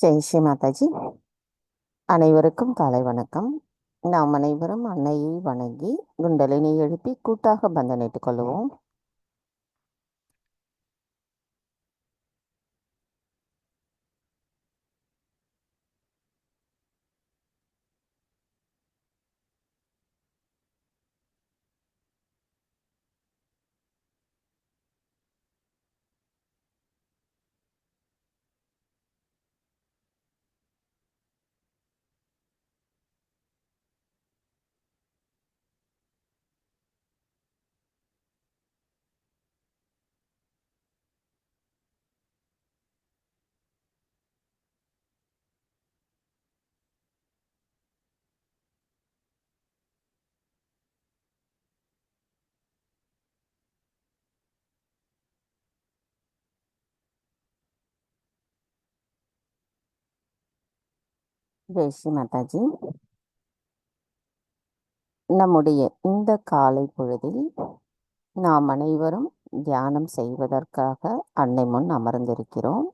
ஜெய் ஸ்ரீ மாதாஜி. அனைவருக்கும் காலை வணக்கம். நாம் அனைவரும் அன்னையை வணங்கி குண்டலினை எழுப்பி கூட்டாக பந்தனிட்டுக் கொள்வோம். ஜெய் ஸ்ரீ மாதாஜி. நம்முடைய இந்த காலை பொழுதில் நாம் அனைவரும் தியானம் செய்வதற்காக அன்னை முன் அமர்ந்திருக்கிறோம்.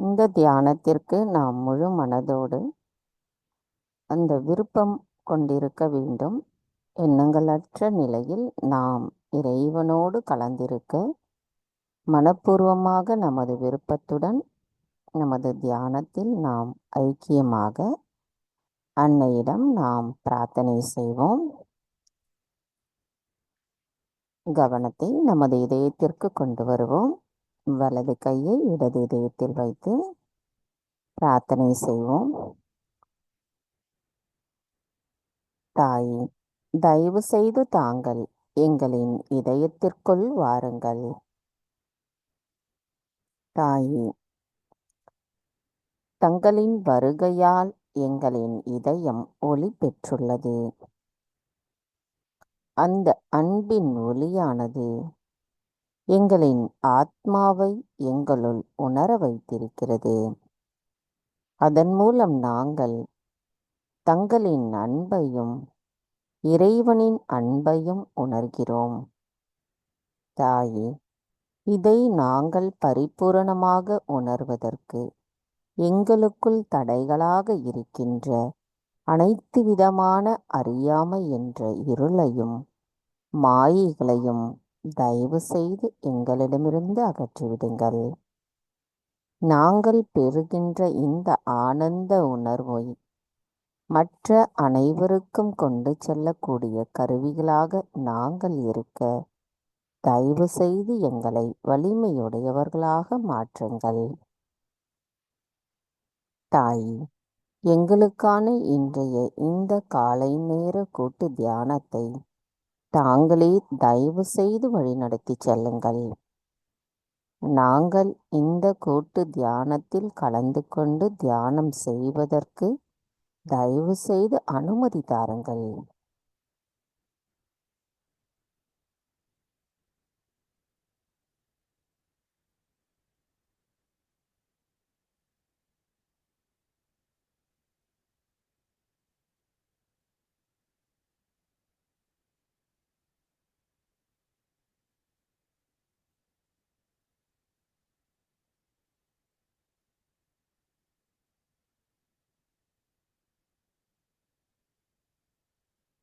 இந்த தியானத்திற்கு நாம் முழு மனதோடு அந்த விருப்பம் கொண்டிருக்க வேண்டும். எண்ணங்களற்ற நிலையில் நாம் இறைவனோடு கலந்திருக்க மனப்பூர்வமாக நமது விருப்பத்துடன் நமது தியானத்தில் நாம் ஐக்கியமாக அன்னையிடம் நாம் பிரார்த்தனை செய்வோம். கவனத்தை நமது இதயத்திற்கு கொண்டு வருவோம். வலது கையை இடது இதயத்தில் வைத்து பிரார்த்தனை செய்வோம். தாயே, தயவு செய்து தாங்கள் எங்களின் இதயத்திற்குள் வாருங்கள். தாயே, தங்களின் வருகையால் எங்களின் இதயம் ஒளி பெற்றுள்ளது. அந்த அன்பின் ஒளியானது எங்களின் ஆத்மாவை எங்களுள் உணர வைத்திருக்கிறது. அதன் மூலம் நாங்கள் தங்களின் அன்பையும் இறைவனின் அன்பையும் உணர்கிறோம். தாயே, இதை நாங்கள் பரிபூரணமாக உணர்வதற்கு எங்களுக்குள் தடைகளாக இருக்கின்ற அனைத்து விதமான அறியாமை என்ற இருளையும் மாயைகளையும் தயவு செய்து எங்களிடமிருந்து அகற்றிவிடுங்கள். நாங்கள் பெறுகின்ற இந்த ஆனந்த உணர்வை மற்ற அனைவருக்கும் கொண்டு செல்லக்கூடிய கருவிகளாக நாங்கள் இருக்க தயவு செய்து எங்களை வலிமையுடையவர்களாக மாற்றுங்கள். தாயே, எங்களுக்கான இன்றைய இந்த காலை நேர கூட்டு தியானத்தை தாங்களே தயவு செய்து வழிநடத்தி செல்லுங்கள். நாங்கள் இந்த கூட்டு தியானத்தில் கலந்து கொண்டு தியானம் செய்வதற்கு தயவு செய்து அனுமதி தாருங்கள்.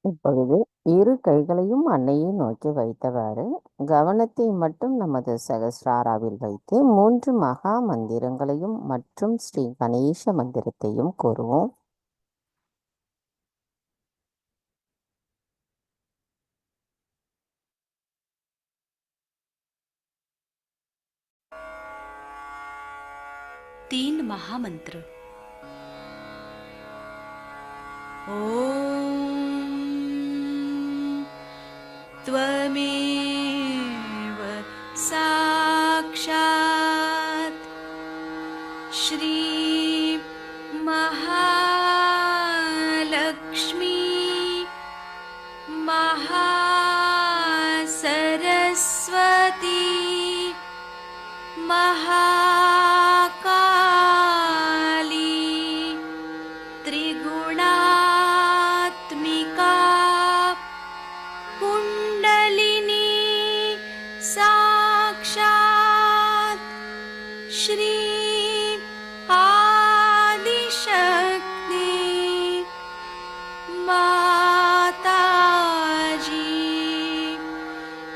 இப்பொழுது இரு கைகளையும் அன்னையை நோக்கி வைத்தவாறு கவனத்தை மட்டும் நமது சகஸ்ராராவில் வைத்து 3 மகா மந்திரங்களையும் மற்றும் ஸ்ரீ கணேச மந்திரத்தையும் கூறுவோம். तीन महामंत्र। ओम त्वमेव साक्षात् श्री महालक्ष्मी महासरस्वती त्रिगुणात्मिका कुण्डलिनी साक्षात् श्री माताजी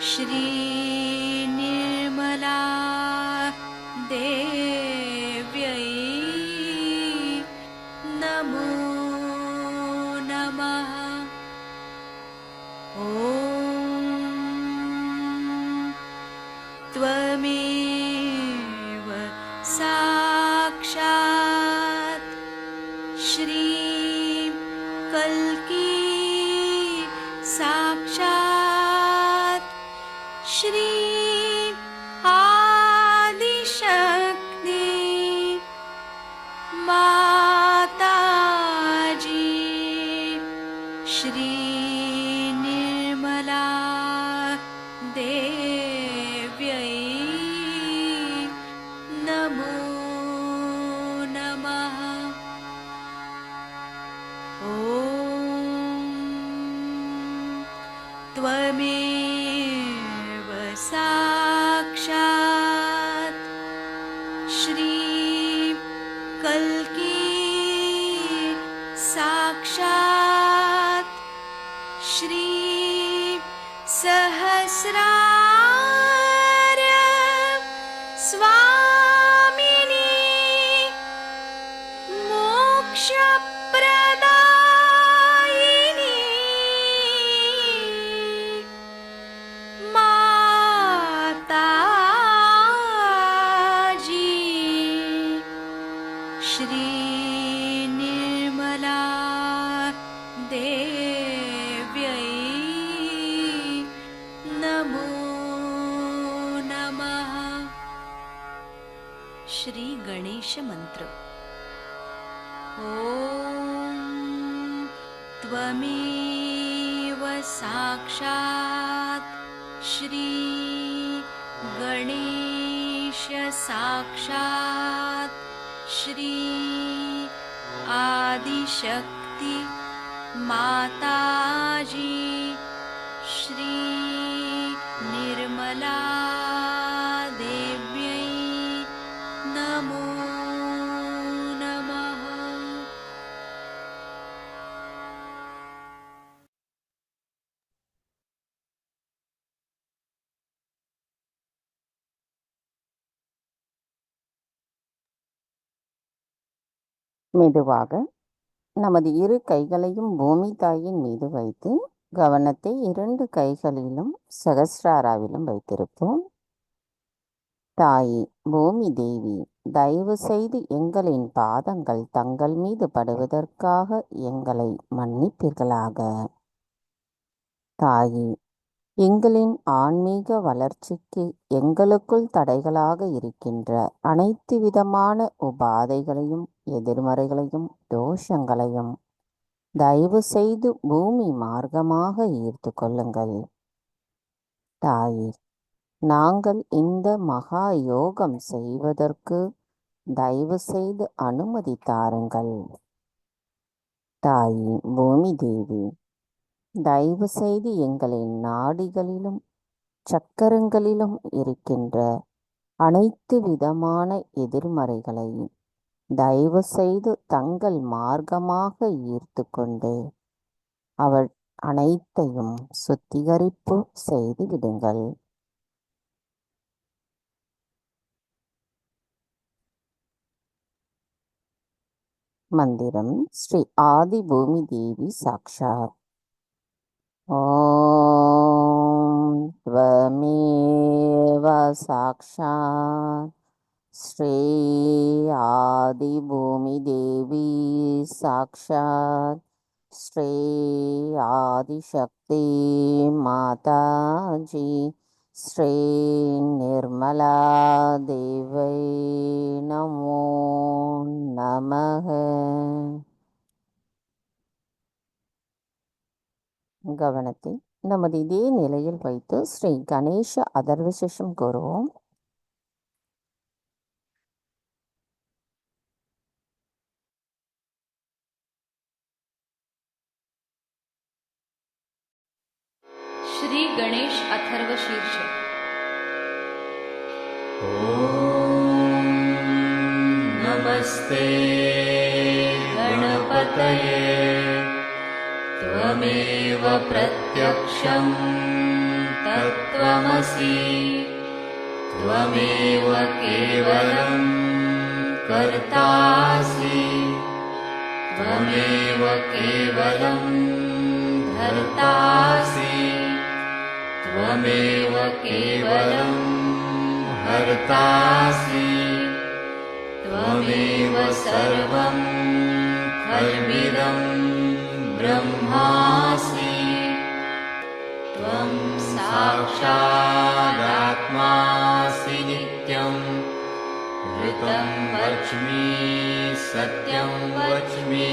श्री निर्मला देव्यै नमो नमः। ॐ त्वमेव साक्षात् श्री कल्की साक्षात् श्री आदिशक्ति माताजी श्री निर्मला देव्यै नमो नमः। ॐ त्वमेव साक्षात् श्री कल्की साक्षात् श्री सहस्रार्य स्वामिनी मोक्षप्रदायिनी माताजी श्री निर्मला देव्यै नमो नमः। श्री गणेश मंत्र। ॐ त्वमेव साक्षात् श्री गणेश साक्षात् श्री आदिशक्ति माताजी श्री निर्मला देव्यै नमो नमः। மெதுவாக நமது இரு கைகளையும் பூமி தாயின் மீது வைத்து கவனத்தை இரண்டு கைகளிலும் சகஸ்ராராவிலும் வைத்திருப்போம். தாயே பூமி தேவி, தயவு செய்து எங்களின் பாதங்கள் தங்கள் மீது படுவதற்காக எங்களை மன்னிப்பீர்களாக. தாயே, எங்களின் ஆன்மீக வளர்ச்சிக்கு எங்களுக்குள் தடைகளாக இருக்கின்ற அனைத்து விதமான உபாதைகளையும் எதிர்மறைகளையும் தோஷங்களையும் தயவு செய்து பூமி மார்க்கமாக ஈர்த்து கொள்ளுங்கள். தாயே, நாங்கள் இந்த மகா யோகம் செய்வதற்கு தயவு செய்து அனுமதி தாருங்கள். தாயே பூமி தேவி, தயவு செய்து எங்களின் நாடிகளிலும் சக்கரங்களிலும் இருக்கின்ற அனைத்து விதமான எதிர்மறைகளை தயவு செய்து தங்கள் மார்க்கமாக ஈர்த்து கொண்டு அவள் அனைத்தையும் சுத்திகரிப்பு செய்து விடுங்கள். மந்திரம் ஸ்ரீ ஆதி பூமி தேவி சாக்ஷாத். ஓம் த்வமேவ சாக்ஷாத் ஸ்ரீ ஆதி பூமி தேவி சாக்ஷாத் ஸ்ரீ ஆதிசக்தி மாதாஜி ஸ்ரீ நிர்மலா தேவை நமோ நமக. கவனத்தை நமது இதே நிலையில் வைத்து ஸ்ரீ கணேச அதர்வசேஷம் கூறுவோம். श्री गणेश अथर्व शीर्ष। ओम नमस्ते गणपतये त्वमेव प्रत्यक्षं तत्त्वमसि त्वमेव केवलं कर्तासि त्वमेव केवलं धर्तासि त्वमेव केवलं हर्तासि त्वमेव सर्वं खल्विदं ब्रह्मासि त्वं साक्षादात्मासि नित्यं ऋतं वच्मि सत्यं वच्मि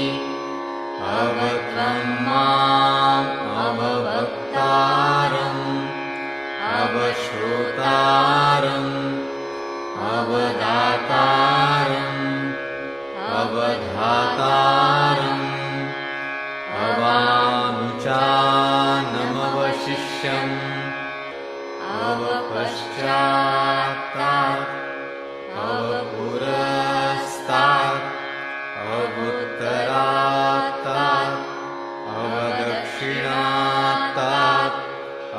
अवत्वं माम् अववक्तारम् अवश्रोतारम् अवदातारम् अवधातारम् अवानुचानमवशिष्यम् अवपश्चात्तात् अवपुरस्तात् अवुत्तरात्तात् अवदक्षिणात्तात्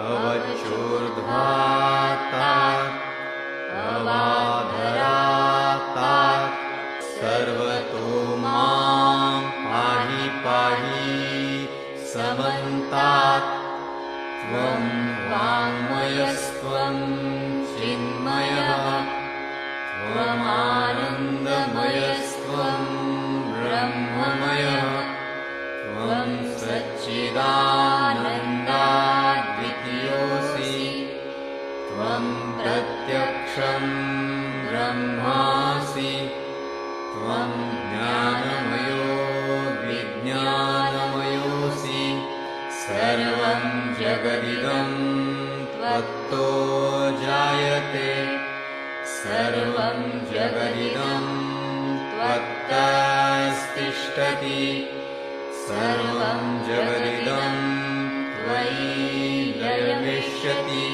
अवचोर्ध्वात्तात् अवाधरात्तात् सर्वतो मां पाहि पाहि समन्तात् त्वं वाङ्मयस्त्वं चिन्मयः त्वमानन्दमयस्त्वं ब्रह्ममयः त्वं सच्चिदानन्दाद्वितीयोऽसि त्वं प्रत्यक्षं ब्रह्मासि त्वं ज्ञानमयो विज्ञानमयोऽसि सर्वं जगदिदं त्वत्तो जायते सर्वं जगदिदं त्वत्तस्तिष्ठति सर्वं जगदिदं त्वयि लयमिष्यति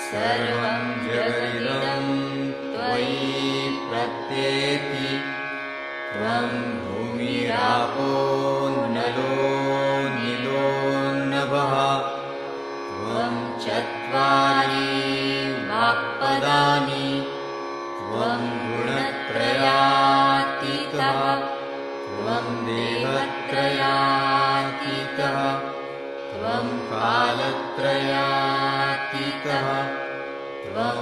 सर्वं जगदिदं त्वयि प्रत्येति त्वं भूमिरापो नलो नीलो नभः त्वं चत्वारि वाक्पदानि त्वं गुणत्रयातीतः त्वं देहत्रयातीतः त्वं कालत्रयातीतः त्वं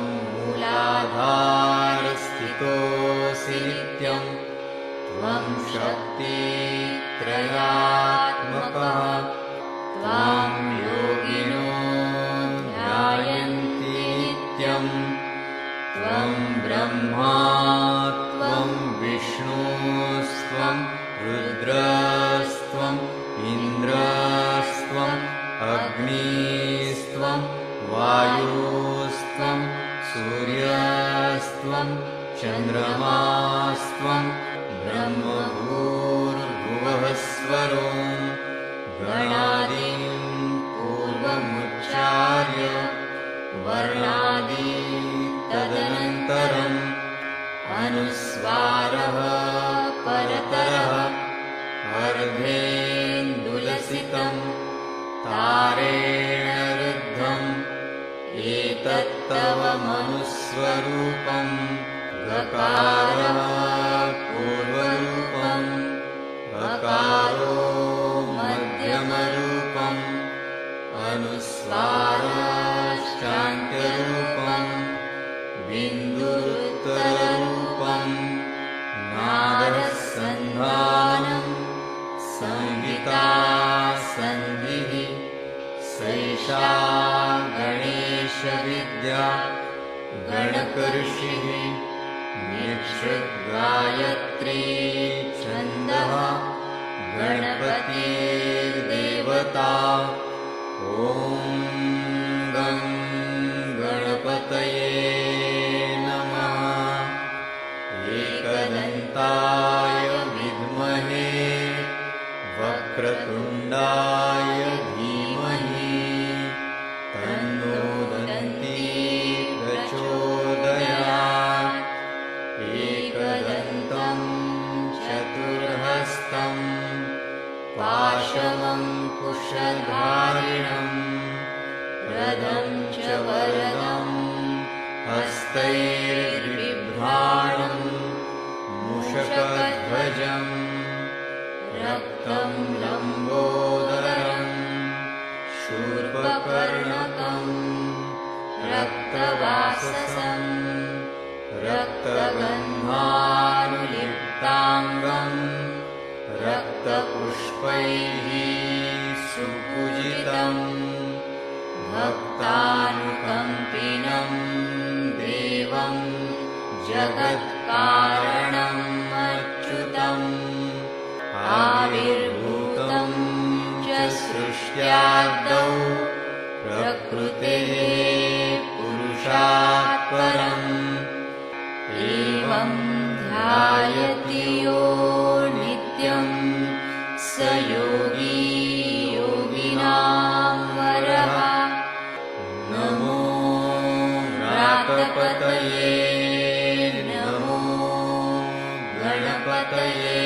मूलाधारस्थितोऽसि नित्यं त्वं शक्तित्रयात्मकः त्वां योगिनो ध्यायन्ति नित्यं त्वं ब्रह्मा त्वं विष्णुस्त्वं रुद्रस्त्वम् इन्द्रस्त्वम् अग्निस्त्वं वायुस्त्वं सूर्यस्त्वं चन्द्रमास्त्वं ब्रह्मभूर्भुवः स्वरो गणादीन् पूर्वमुच्चार्य वर्णादि तदनन्तरम् अनुस्वारः परतरः अर्धेन्दुलसितं तारेण रुद्धम् एतत्तव मनुस्वरूपं गकारः पूर्वरूपम् गकारो मध्यमरूपम् अनुस्वाराश्चान्त्यरूपम् बिन्दुरुत्तररूपम् नादसन्धानम् संहिता सन्धिः सैषा गणेशविद्या गणकऋषिः निक्षुद्गायत्री छन्दः गणपतिर्देवता ॐ गं गणपतये नमः एकदन्ताय विद्महे वक्रतुण्डाय धीमहि तन्नो दन्ती प्रचोदयात् एकदन्तं चतुर्हस्तं पाशवं कुशधारिणं रदं च वरदं हस्तैर्बिभ्राणं मूषकध्वजं रक्तं लम्बोदरं शूर्पकर्णकं रक्तवाससं रक्तगन्धानुलिप्ताङ्गं रक्तपुष्पैः सुपूजितं भक्तानुकम्पिनं देवं जगत्कारणम् अच्युतम् आविर्भूतं च सृष्ट्यादौ प्रकृतेः पुरुषात् परम् एवं ध्यायति यो नित्यं स योगी योगिनां वरः। नमो व्रातपतये नमो गणपतये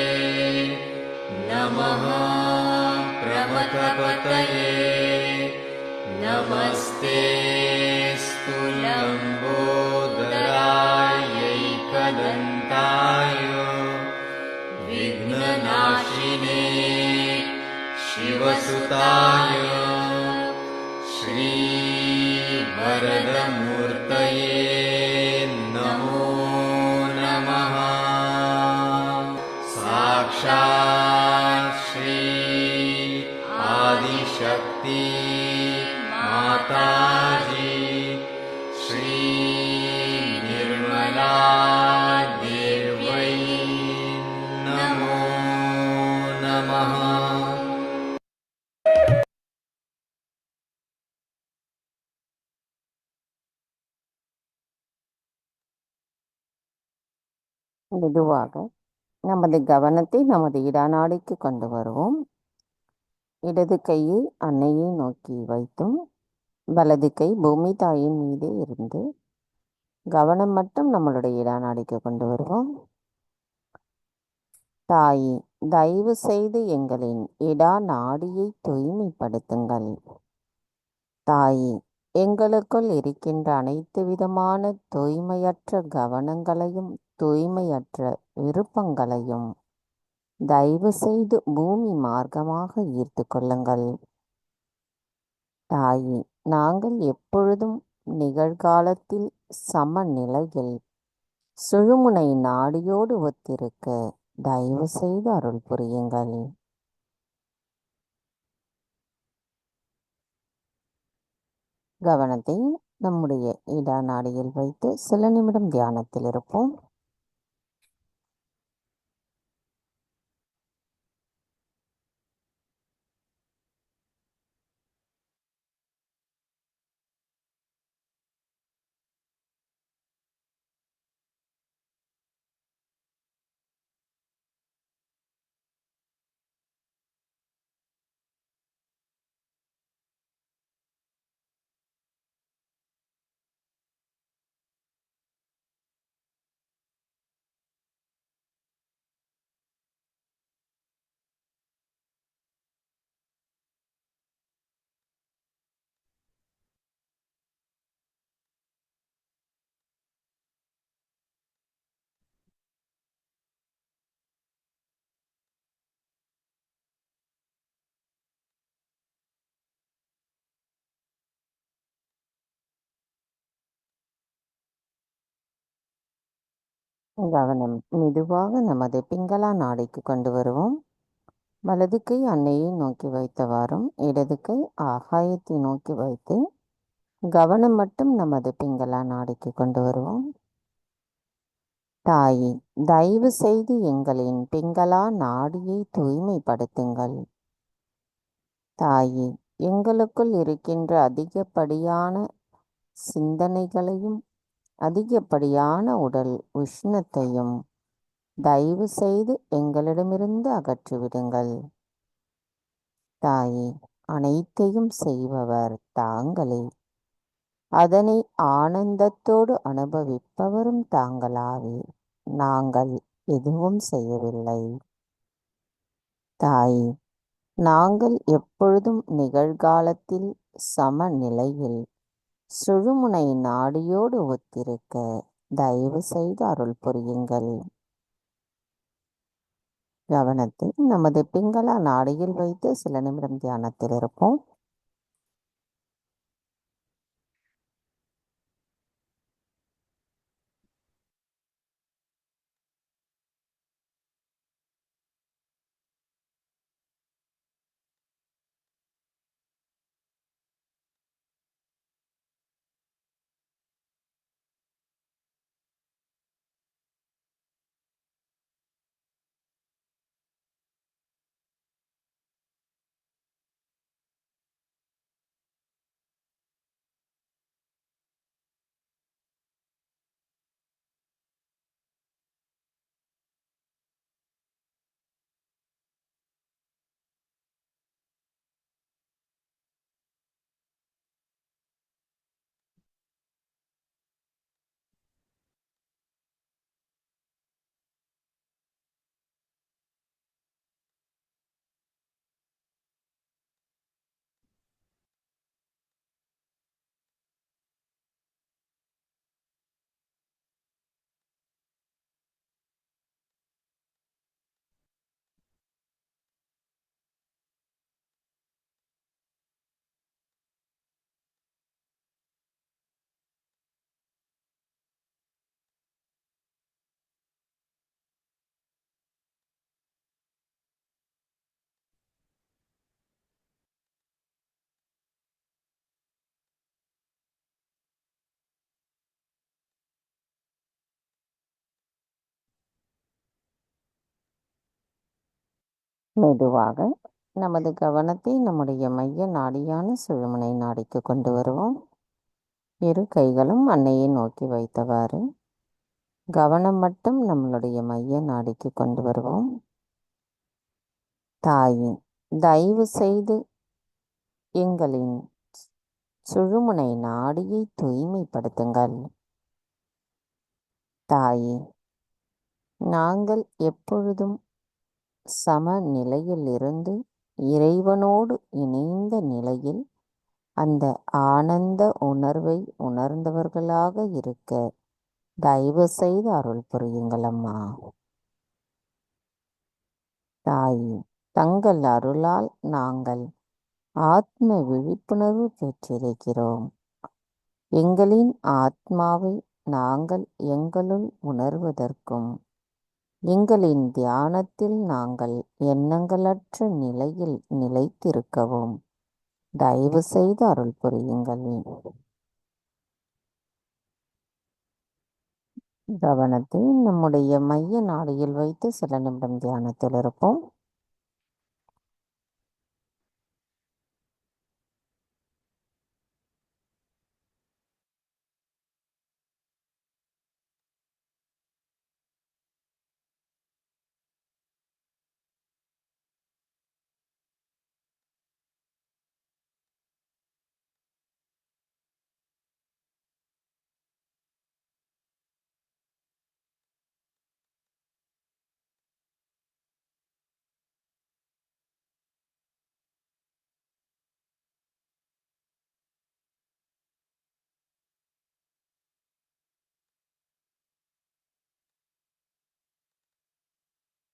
नमः प्रमथपतये नमस्ते स्तुलम्बोदरायैकदन्ताय विघ्ननाशिने शिवसुताय श्रीवरदमूर्तये नमो नमः। साक्षात् श्री आदिशक्ति माताजी श्री निर्मला देव्यै नमो नमः। மெதுவாக நமது கவனத்தை நமது இடநாடிக்கு கொண்டு வருவோம். இடது கையை அன்னையை நோக்கி வைத்தும் வலது கை பூமி தாயின் மீதே இருந்து கவனம் மட்டும் நம்மளுடைய இடநாடிக்கு கொண்டு வருவோம். தாயே, தயவு செய்து எங்களின் இடா நாடியை தூய்மைப்படுத்துங்கள். தாயே, எங்களுக்குள் இருக்கின்ற அனைத்து விதமான தூய்மையற்ற கவனங்களையும் தூய்மையற்ற விருப்பங்களையும் தயவு செய்து பூமி மார்க்கமாக ஈர்த்து கொள்ளுங்கள். தாயே, நாங்கள் எப்பொழுதும் நிகழ்காலத்தில் சமநிலையில் சுழுமுனை நாடியோடு ஒத்திருக்க தயவு செய்து அருள் புரியுங்கள். கவனத்தை நம்முடைய இடா நாடியில் வைத்து சில நிமிடம் தியானத்தில் இருப்போம். கவனம் மெதுவாக நமது பிங்களா நாடிக்கு கொண்டு வருவோம். வலது கை அன்னையை நோக்கி வைத்தவாறும் இடது கை ஆகாயத்தை நோக்கி வைத்து கவனம் மட்டும் நமது பிங்களா நாடிக்கு கொண்டு வருவோம். தாயே, தயவு செய்து எங்களின் பிங்களா நாடியை தூய்மைப்படுத்துங்கள். தாயே, எங்களுக்குள் இருக்கின்ற அதிகப்படியான சிந்தனைகளையும் அதிகப்படியான உடல் உஷ்ணத்தையும் தயவு செய்து எங்களிடமிருந்து அகற்றிவிடுங்கள். தாயே, அனைத்தையும் செய்பவர் தாங்களே, அதனை ஆனந்தத்தோடு அனுபவிப்பவரும் தாங்களாவே. நாங்கள் எதுவும் செய்யவில்லை. தாயே, நாங்கள் எப்பொழுதும் நிகழ்காலத்தில் சமநிலையில் சுழுமுனை நாடியோடு ஒத்திருக்க தயவு செய்து அருள் புரியுங்கள். கவனத்தை நமது பிங்களா நாடியில் வைத்து சில நிமிடம் தியானத்தில் இருப்போம். மெதுவாக நமது கவனத்தை நம்முடைய மைய நாடியான சுழுமுனை நாடிக்கு கொண்டு வருவோம். இரு கைகளும் அன்னையை நோக்கி வைத்தவாறு கவனம் மட்டும் நம்மளுடைய மைய நாடிக்கு கொண்டு வருவோம். தாயே, தயவு செய்து எங்களின் சுழுமுனை நாடியை தூய்மைப்படுத்துங்கள். தாயே, நாங்கள் எப்பொழுதும் சமநிலையில் இருந்து இறைவனோடு இணைந்த நிலையில் அந்த ஆனந்த உணர்வை உணர்ந்தவர்களாக இருக்க தயவு செய்து அருள் புரியுங்கள் அம்மா. தாயே, தங்கள் அருளால் நாங்கள் ஆத்ம விழிப்புணர்வு பெற்றிருக்கிறோம். எங்களின் ஆத்மாவை நாங்கள் எங்களுள் உணர்வதற்கும் எங்களின் தியானத்தில் நாங்கள் எண்ணங்களற்ற நிலையில் நிலைத்திருக்கவும் தயவு செய்து அருள் புரியுங்கள். கவனத்தை நம்முடைய மைய நாடியில் வைத்து சில நிமிடம் தியானத்தில் இருப்போம்.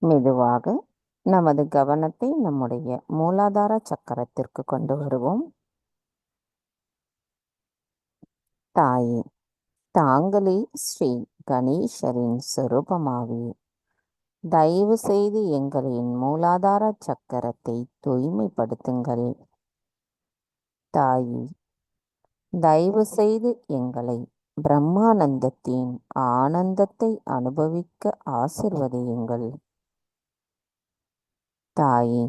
மெதுவாக நமது கவனத்தை நம்முடைய மூலாதார சக்கரத்திற்கு கொண்டு வருவோம். தாயே, தாங்களே ஸ்ரீ கணேசரின் சொரூபமாகி தயவு செய்து எங்களின் மூலாதார சக்கரத்தை தூய்மைப்படுத்துங்கள். தாயே, தயவு செய்து எங்களை பிரம்மானந்தத்தின் ஆனந்தத்தை அனுபவிக்க ஆசிர்வதியுங்கள். தாயே,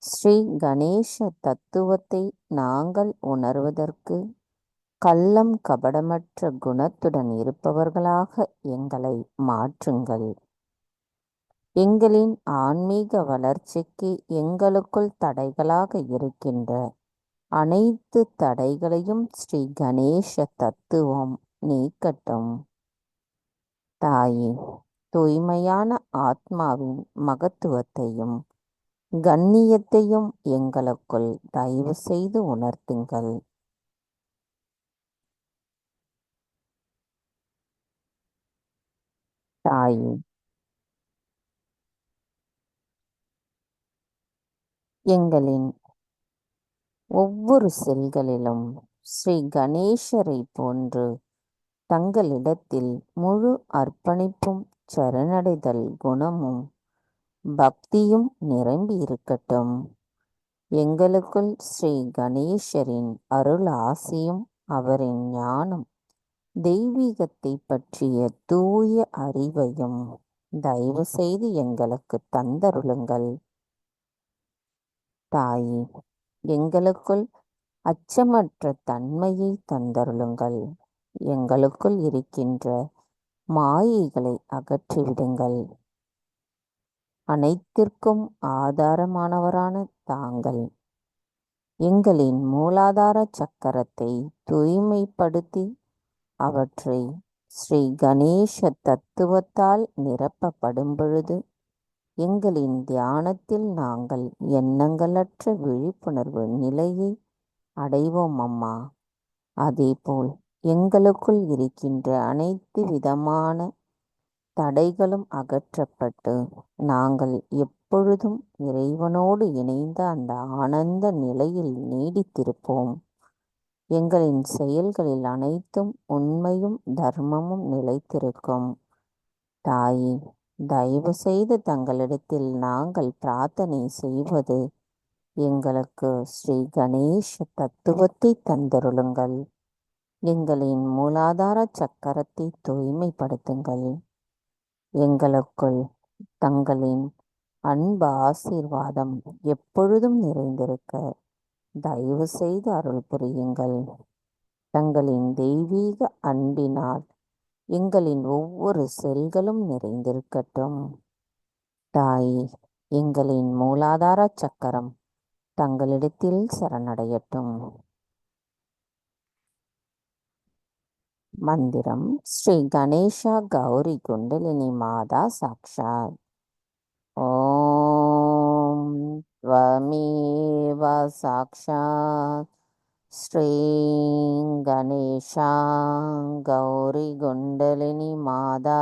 ஸ்ரீ கணேச தத்துவத்தை நாங்கள் உணர்வதற்கு கள்ளம் கபடமற்ற குணத்துடன் இருப்பவர்களாக எங்களை மாற்றுங்கள். எங்களின் ஆன்மீக வளர்ச்சிக்கு எங்களுக்குள் தடைகளாக இருக்கின்ற அனைத்து தடைகளையும் ஸ்ரீ கணேச தத்துவம் நீக்கட்டும். தாயே, தூய்மையான ஆத்மாவின் மகத்துவத்தையும் கண்ணியத்தையும் எங்களுக்குள் தயவு செய்து உணர்த்துங்கள். தாயே, எங்களின் ஒவ்வொரு செல்களிலும் ஸ்ரீ கணேசரை போன்று தங்களிடத்தில் முழு அர்ப்பணிப்பும் சரணடைதல் குணமும் பக்தியும் நிரம்பி இருக்கட்டும். எங்களுக்குள் ஸ்ரீ கணேசரின் அருள் ஆசியும் அவரின் ஞானம் தெய்வீகத்தை பற்றிய தூய அறிவையும் தயவு செய்து எங்களுக்கு தந்தருளுங்கள். தாயே, எங்களுக்குள் அச்சமற்ற தன்மையை தந்தருளுங்கள். எங்களுக்குள் இருக்கின்ற மாயைகளை அகற்றிவிடுங்கள். அனைத்திற்கும் ஆதாரமானவரான தாங்கள் எங்களின் மூலாதார சக்கரத்தை தூய்மைப்படுத்தி அவற்றை ஸ்ரீ கணேச தத்துவத்தால் நிரப்பப்படும் பொழுது எங்களின் தியானத்தில் நாங்கள் எண்ணங்களற்ற விழிப்புணர்வு நிலையை அடைவோம் அம்மா. அதேபோல் எங்களுக்குள் இருக்கின்ற அனைத்து விதமான தடைகளும் அகற்றப்பட்டு நாங்கள் எப்பொழுதும் இறைவனோடு இணைந்த அந்த ஆனந்த நிலையில் நீடித்திருப்போம். எங்களின் செயல்களில் அனைத்தும் உண்மையும் தர்மமும் நிலைத்திருக்கும். தாயே, தயவு செய்து தங்களிடத்தில் நாங்கள் பிரார்த்தனை செய்வது எங்களுக்கு ஸ்ரீ கணேச தத்துவத்தை தந்தருளுங்கள். எங்களின் மூலாதார சக்கரத்தை தூய்மைப்படுத்துங்கள். எங்களுக்குள் தங்களின் அன்பு ஆசீர்வாதம் எப்பொழுதும் நிறைந்திருக்க தயவு செய்து அருள் புரியுங்கள். தங்களின் தெய்வீக அன்பினால் எங்களின் ஒவ்வொரு செல்களும் நிறைந்திருக்கட்டும். தாயே, எங்களின் மூலாதார சக்கரம் தங்களிடத்தில் சரணடையட்டும். மந்திரம் ஸ்ரீ கணேஷா கௌரி குண்டலினி மாதா சாக்ஷாத். ஓம் த்வமேவ சாக்ஷாத் ஸ்ரீ கணேஷா கௌரி குண்டலினி மாதா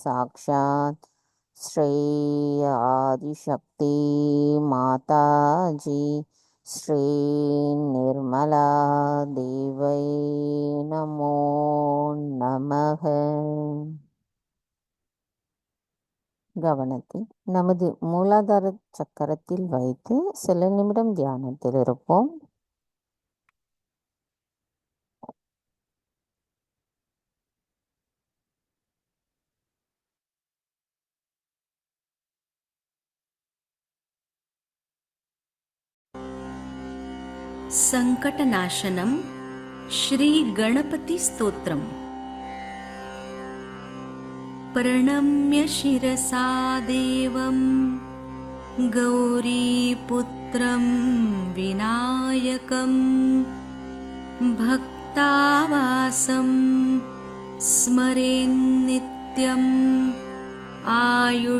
சாக்ஷாத் ஸ்ரீ ஆதிசக்தி மாதாஜி ஸ்ரீ நிர்மலா தேவை நமோ நமக. கவனத்தை நமது மூலாதார சக்கரத்தில் வைத்து சில நிமிடம் தியானத்தில் இருப்போம். संकटनाशनम श्री गणपति स्तोत्रम। प्रणम्य शिरसा देवं गौरीपुत्रं विनायकं भक्तावासं स्मरेन्नित्यम् आयुष्कामार्थसिद्धये।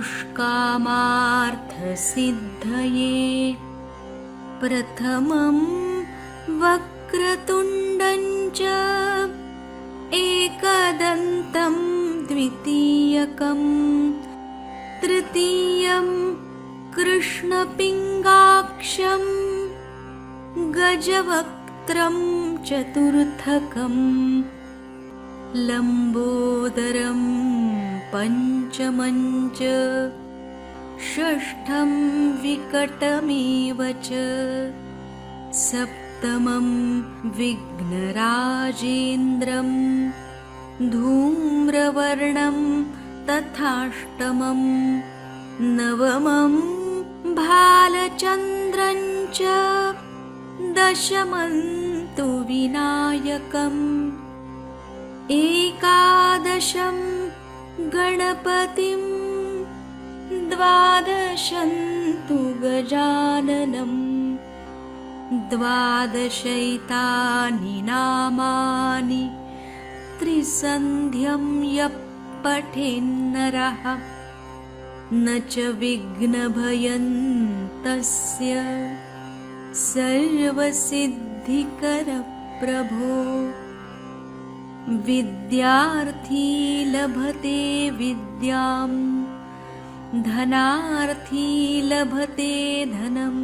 प्रथमं वक्रतुण्डं च एकदन्तं द्वितीयकं तृतीयं कृष्णपिङ्गाक्षं गजवक्त्रं चतुर्थकं लम्बोदरं पञ्चमं च षष्ठं विकटमेव च सप्तमं विघ्नराजेन्द्रं धूम्रवर्णं तथाष्टमं नवमं भालचन्द्रं च दशमं तु विनायकम् एकादशं गणपतिं द्वादशं तु गजाननम् द्वादशैतानि नामानि त्रिसन्ध्यं यः पठेन्नरः न च विघ्नभयं तस्य सर्वसिद्धिकरप्रभो विद्यार्थी लभते विद्यां धनार्थी लभते धनं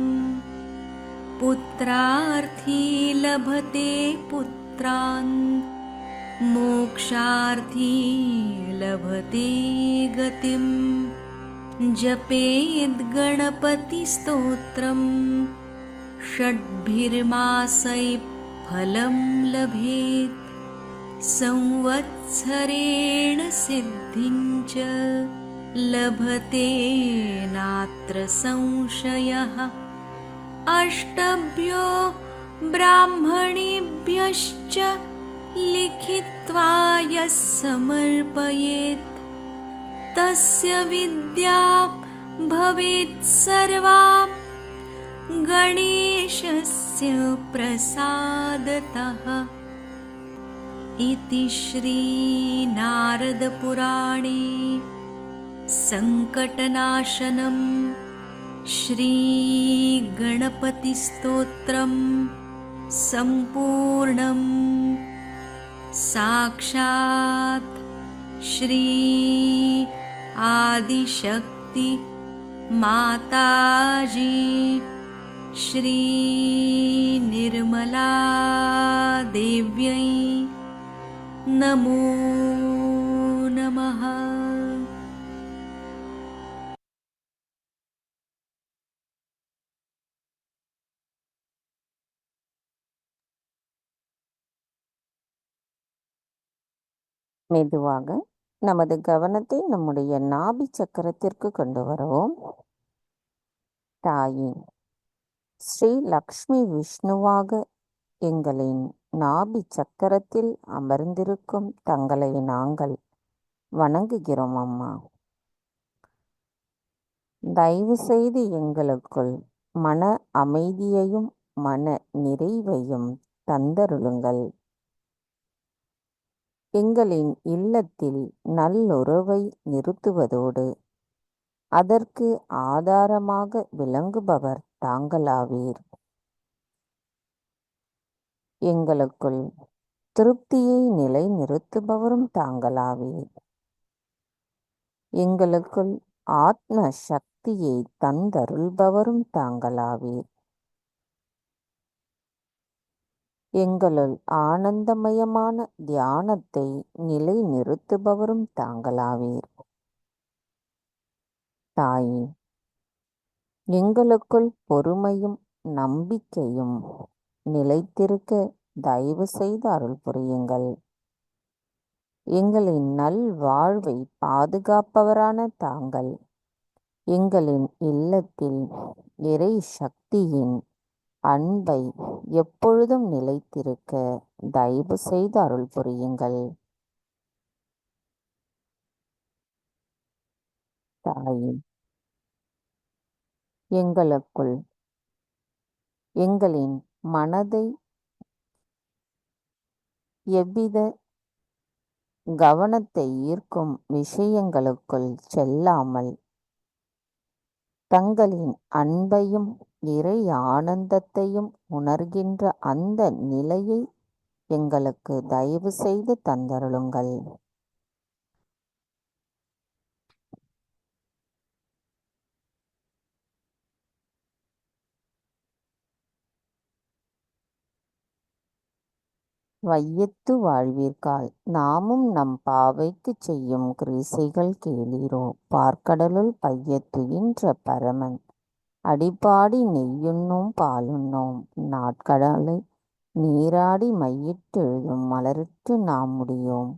पुत्रार्थी लभते पुत्रान् मोक्षार्थी लभते गतिं जपेद् गणपतिस्तोत्रम् षड्भिर्मासैः फलं लभेत् संवत्सरेण सिद्धिं च लभते नात्र संशयः अष्टभ्यो ब्राह्मणेभ्यश्च लिखित्वा यः समर्पयेत् तस्य विद्या भवेत् सर्वा गणेशस्य प्रसादतः। इति श्री नारदपुराणे संकटनाशनं श्री गणपतिस्तोत्रं संपूर्णम् साक्षात् श्री आदिशक्ति माताजी श्री निर्मला देव्यै नमो नमः। மெதுவாக நமது கவனத்தை நம்முடைய நாபி சக்கரத்திற்கு கொண்டு வருவோம். தாயே, ஸ்ரீ லக்ஷ்மி விஷ்ணுவாக எங்களின் நாபி சக்கரத்தில் அமர்ந்திருக்கும் தங்களை நாங்கள் வணங்குகிறோம் அம்மா. தயவு செய்து எங்களுக்குள் மன அமைதியையும் மன நிறைவையும் தந்தருளுங்கள். எங்களின் இல்லத்தில் நல்லுறவை நிறுத்துவதோடு அதற்கு ஆதாரமாக விளங்குபவர் தாங்களாவீர். எங்களுக்குள் திருப்தியை நிலைநிறுத்துபவரும் தாங்களாவீர். எங்களுக்குள் ஆத்ம சக்தியை தந்தருள்பவரும் தாங்களாவீர். எங்களுள் ஆனந்தமயமான தியானத்தை நிலைநிறுத்துபவரும் தாங்களாவீர். தாயே, எங்களுக்குள் பொறுமையும் நம்பிக்கையும் நிலைத்திருக்க தயவு செய்து அருள் புரியுங்கள். எங்களின் நல்வாழ்வை பாதுகாப்பவரான தாங்கள் எங்களின் இல்லத்தில் இறை சக்தியின் அன்பை எப்பொழுதும் நிலைத்திருக்க தயவு செய்து அருள் புரியுங்கள். தாயே, எங்களுக்குள் எங்களின் மனதை எவ்வித கவனத்தை ஈர்க்கும் விஷயங்களுக்குள் செல்லாமல் தங்களின் அன்பையும் இறை ஆனந்தத்தையும் உணர்கின்ற அந்த நிலையை எங்களுக்கு தயவு செய்து தந்தருளுங்கள். வையத்து வாழ்வீர்கால் நாமும் நம் பாவைக்குச் செய்யும் கிரீசைகள் கேளீரோ. பார்க்கடலுள் பையத்துயின்ற பரமன் அடிப்பாடி நெய்யுண்ணோம் பாலுண்ணோம். நாட்கடலை நீராடி மையிட்டு எழுதும் மலரிட்டு நாம் முடியோம்.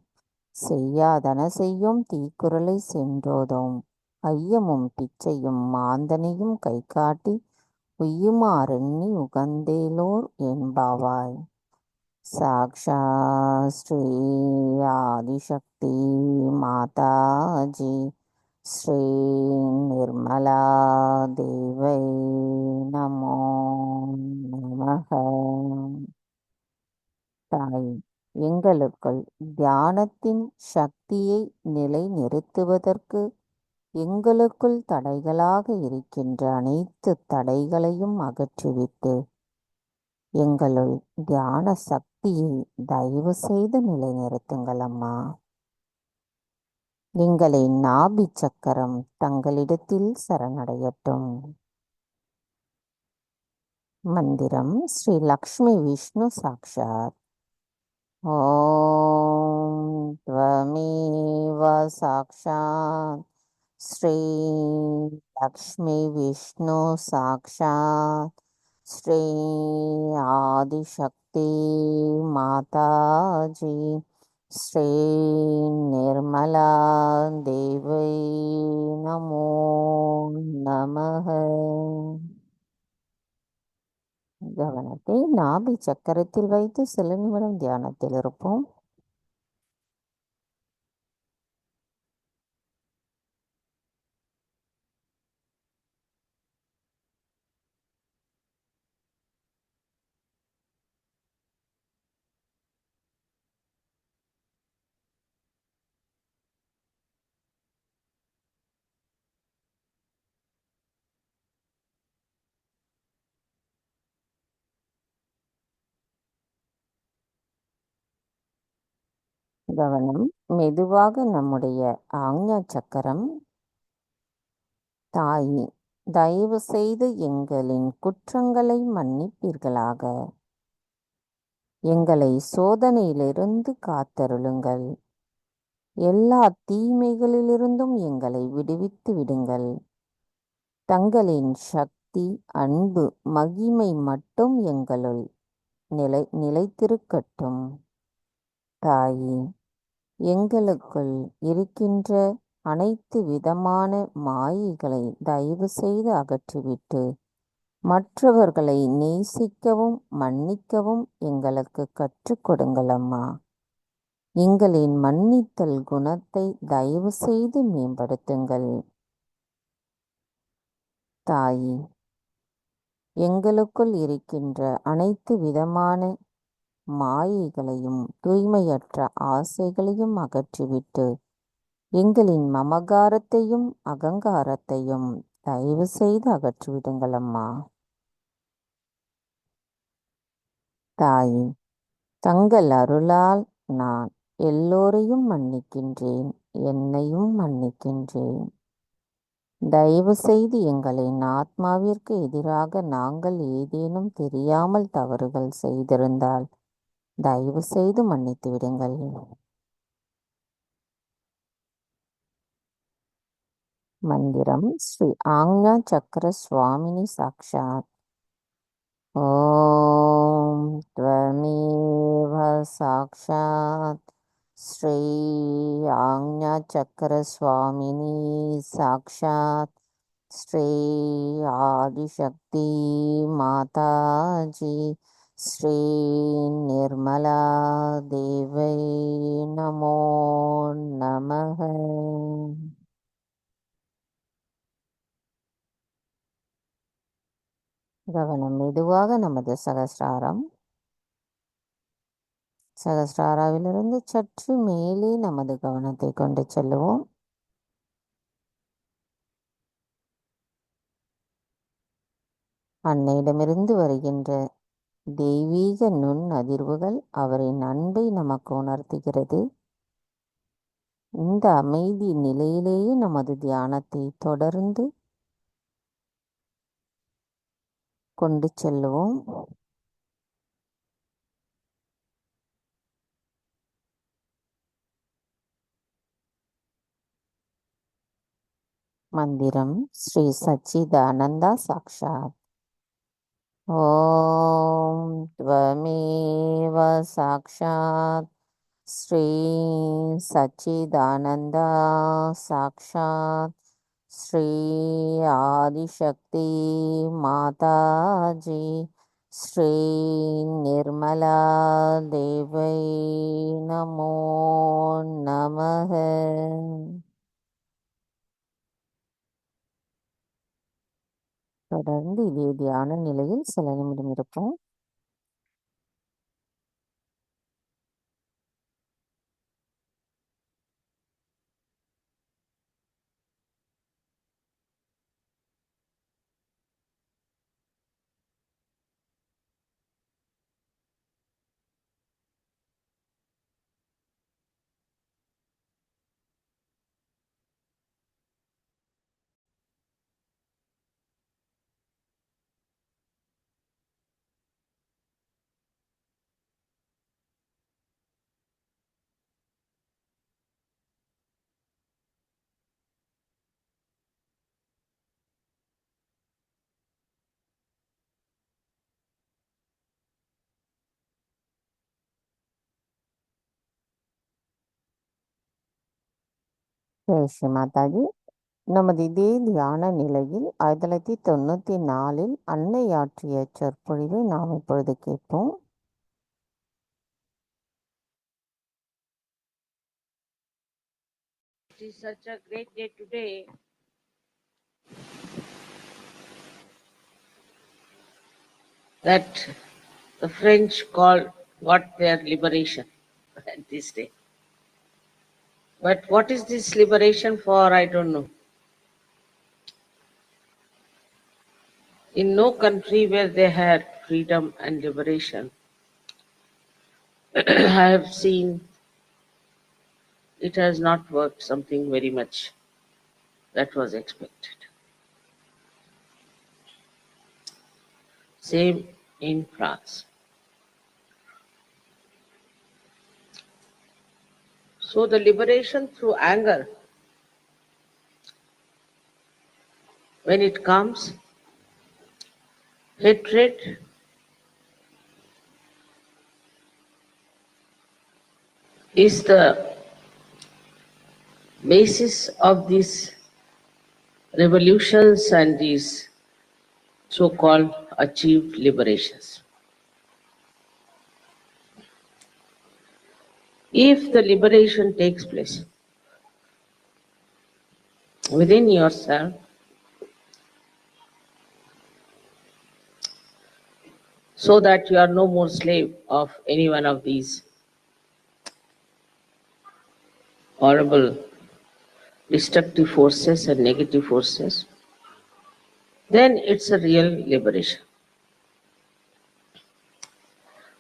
செய்யாதன செய்யோம் தீக்குறளை சென்றோதோம். ஐயமும் பிச்சையும் மாந்தனையும் கை காட்டி உய்யுமாறெண்ணி உகந்தேலோர் என்பாவாய். சாக்ஷாத் ஸ்ரீ ஆதிசக்தி மாதாஜி ஸ்ரீ நிர்மலா தேவை நமோ நமக. தாய், எங்களுக்குள் தியானத்தின் சக்தியை நிலைநிறுத்துவதற்கு எங்களுக்குள் தடைகளாக இருக்கின்ற அனைத்து தடைகளையும் அகற்றிவிட்டு எங்களுள் தியான சக்தியை தயவு செய்து நிலைநிறுத்துங்கள் அம்மா. எங்களின் நாபி சக்கரம் தங்களிடத்தில் சரணடையட்டும். மந்திரம் ஸ்ரீ லக்ஷ்மி விஷ்ணு சாக்ஷாத். ஓம் த்வமேவ சாக்ஷாத் ஸ்ரீ லக்ஷ்மி விஷ்ணு சாக்ஷாத் ஸ்ரீ ஆதிசக்தி மாதாஜி ஸ்ரீ நிர்மலா தேவை நமோ நமः. கவனத்தை நாபி சக்கரத்தில் வைத்து சில நிமிடம் தியானத்தில் இருப்போம். கவனம் மெதுவாக நம்முடைய ஆக்ஞா சக்கரம். தாயி, தயவு செய்து எங்களின் குற்றங்களை மன்னிப்பீர்களாக. எங்களை சோதனையிலிருந்து காத்தருளுங்கள். எல்லா தீமைகளிலிருந்தும் எங்களை விடுவித்து விடுங்கள். தங்களின் சக்தி, அன்பு, மகிமை மட்டும் எங்களுள் நிலைத்திருக்கட்டும். தாயி, எங்களுக்குள் இருக்கின்ற அனைத்து விதமான மாயைகளை தயவு செய்து அகற்றிவிட்டு மற்றவர்களை நேசிக்கவும் மன்னிக்கவும் எங்களுக்கு கற்றுக் கொடுங்கள் அம்மா. எங்களின் மன்னித்தல் குணத்தை தயவு செய்து மேம்படுத்துங்கள். தாயி, எங்களுக்குள் இருக்கின்ற அனைத்து விதமான மாயைகளையும் தூய்மையற்ற ஆசைகளையும் அகற்றிவிட்டு எங்களின் மமகாரத்தையும் அகங்காரத்தையும் தயவு செய்து அகற்றிவிடுங்கள் அம்மா. தாயி, தங்கள் அருளால் நான் எல்லோரையும் மன்னிக்கின்றேன், என்னையும் மன்னிக்கின்றேன். தயவு செய்து எங்களின் ஆத்மாவிற்கு எதிராக நாங்கள் ஏதேனும் தெரியாமல் தவறுகள் செய்திருந்தால் தயவு செய்து மன்னித்து விடுங்கள். மந்திரம் ஸ்ரீ ஆக்ஞா சக்கர சுவாமினி சாக்ஷாத். ஓம் த்வமேவ சாக்ஷாத் ஸ்ரீ ஆக்ஞா சக்கர சுவாமினி சாக்ஷாத் ஸ்ரீ ஆதிசக்தி மாதாஜி ஸ்ரீ நிர்மலா தேவை நமோ நமः. கவனம் மெதுவாக நமது சகஸ்ராராவிலிருந்து சற்று மேலே நமது கவனத்தை கொண்டு செல்லுவோம். அன்னையிடமிருந்து வருகின்ற தெய்வீக நுண் அதிர்வுகள் அவரின் அன்பை நமக்கு உணர்த்துகிறது. இந்த அமைதி நிலையிலேயே நமது தியானத்தை தொடர்ந்து கொண்டு செல்லுவோம். மந்திரம் ஸ்ரீ சச்சிதானந்தா சாக்ஷாத். ஓம் த்வமேவ சாக்ஷாத் ஸ்ரீ சச்சிதானந்தா சாக்ஷாத் ஸ்ரீ ஆதிசக்தி மாதாஜி ஸ்ரீ நிர்மலா தேவை நமோ நமः. தொடர்ந்து இதே தியான நிலையில் சில நிமிடம் இருப்போம். ஜெய் ஸ்ரீ மாதாஜி. நமது இதே தியான நிலையில் 1994 அன்னை ஆற்றிய சொற்பொழிவை நாம் இப்பொழுது கேட்போம். It is such a great day today that the French got their liberation at this day. But what is this liberation for? I don't know. In no country where they had freedom and liberation, I have seen it has not worked something very much that was expected. Same in France. So the liberation through anger, when it comes, hatred, is the basis of these revolutions and these so-called achieved liberations. If the liberation takes place within yourself, so that you are no more slave of any one of these horrible destructive forces and negative forces, then it's a real liberation.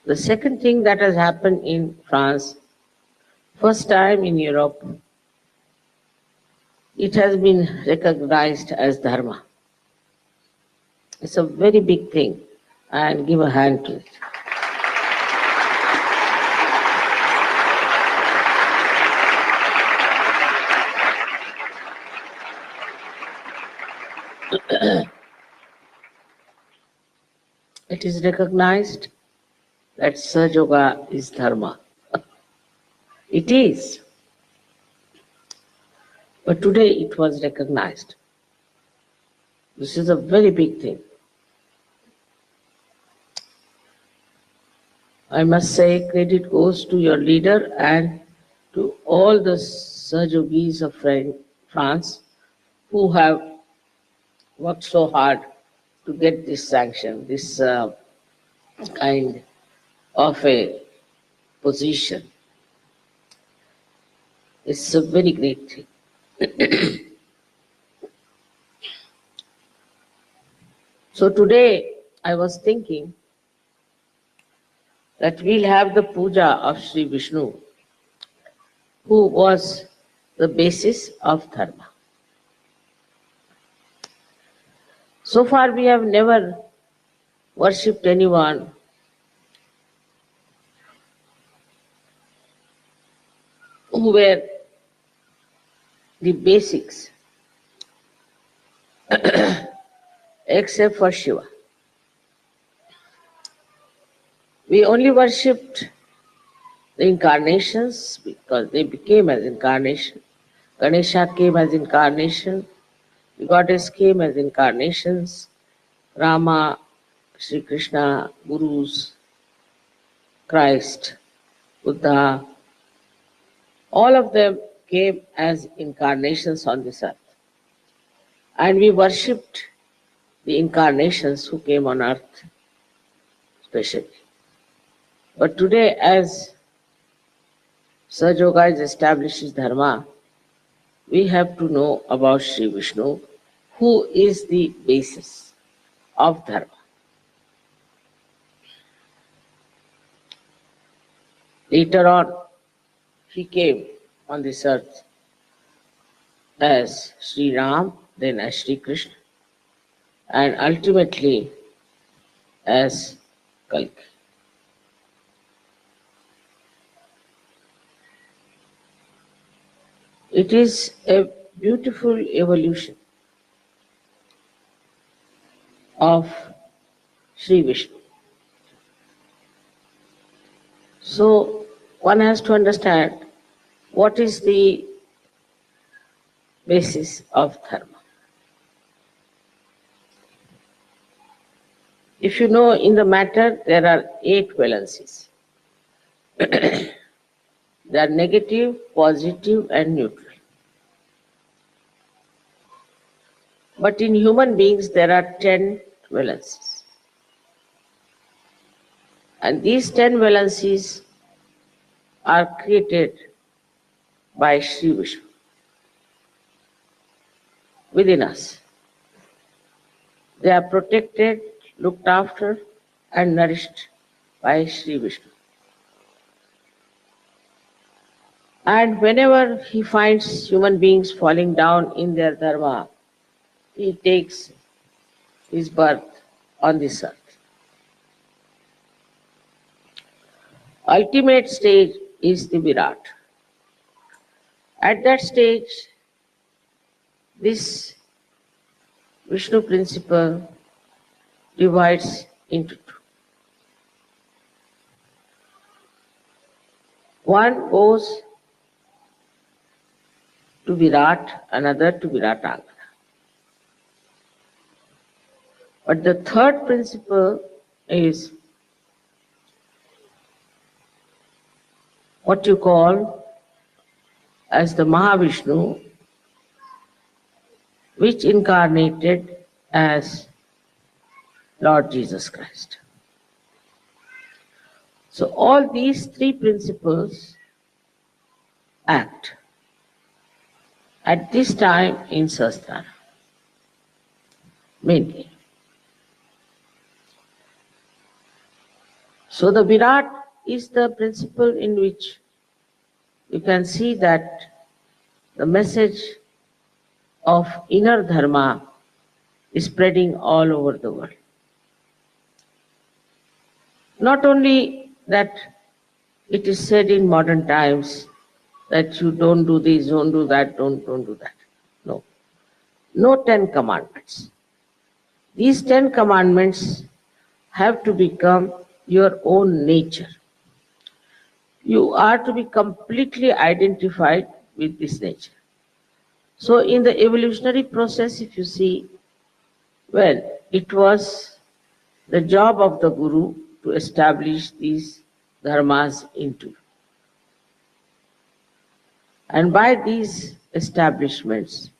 The second thing that has happened in France, first time in Europe, it has been recognized as dharma. It's a very big thing, and give a hand to it. It is recognized that Sahaja Yoga is dharma. It is. But today it was recognized. This is a very big thing. I must say credit goes to your leader and to all the Sahajogis of France who have worked so hard to get this sanction, this kind of a position. It's a very great thing. So today I was thinking that we'll have the puja of Sri Vishnu, who was the basis of dharma. So far we have never worshipped anyone who were the basics except for Shiva. We only worshipped the incarnations because they became as incarnation. Ganesha came as incarnation, the goddess came as incarnations, Rama, Sri Krishna, Gurus, Christ, Buddha, all of them came as incarnations on this earth. And we worshipped the incarnations who came on earth specially. But today, as Sahaja Yoga establishes dharma, we have to know about Sri Vishnu, who is the basis of dharma. Later on, he came on this earth as Sri Ram, then as Sri Krishna, and ultimately as Kalki. It is a beautiful evolution of Sri Vishnu. So one has to understand what is the basis of dharma. If you know, in the matter there are 8 valencies. They are negative, positive, and neutral. But in human beings there are 10 valencies. And these 10 valencies are created by Sri Vishnu within us. They are protected, looked after, and nourished by Sri Vishnu. And whenever he finds human beings falling down in their dharma, he takes his birth on this earth. Ultimate stage is the Virat. At that stage, this Vishnu principle divides into 2. One goes to Virat, another to Viratangana. But the third principle is what you call as the Mahavishnu, which incarnated as Lord Jesus Christ. So all these 3 principles act at this time in Sahasrara, mainly. So the Virat is the principle in which you can see that the message of inner dharma is spreading all over the world. Not only that, it is said in modern times that you don't do this, don't do that, don't do that. No. No 10 commandments. These 10 commandments have to become your own nature. You are to be completely identified with this nature. So in the evolutionary process, if you see, well, it was the job of the Guru to establish these dharmas into you. And by these establishments,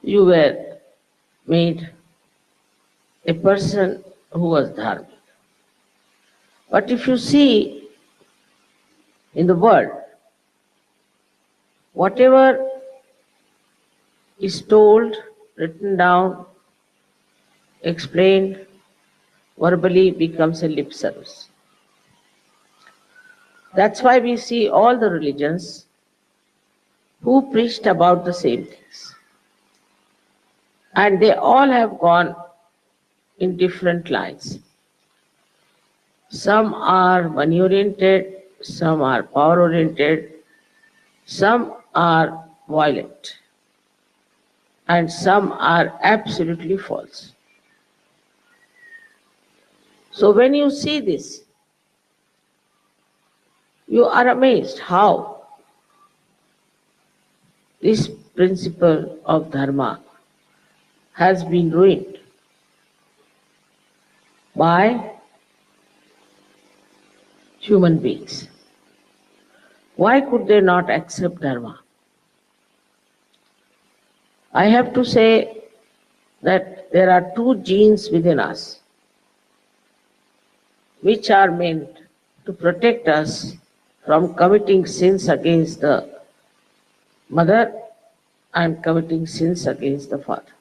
you were made a person who was dharmic. But if you see in the world, whatever is told, written down, explained, verbally becomes a lip service. That's why we see all the religions who preached about the same things. And they all have gone in different lines. Some are money-oriented, some are power-oriented, some are violent, and some are absolutely false. So when you see this, you are amazed how this principle of dharma has been ruined by human beings. Why could they not accept dharma? I have to say that there are 2 genes within us which are meant to protect us from committing sins against the mother and committing sins against the father.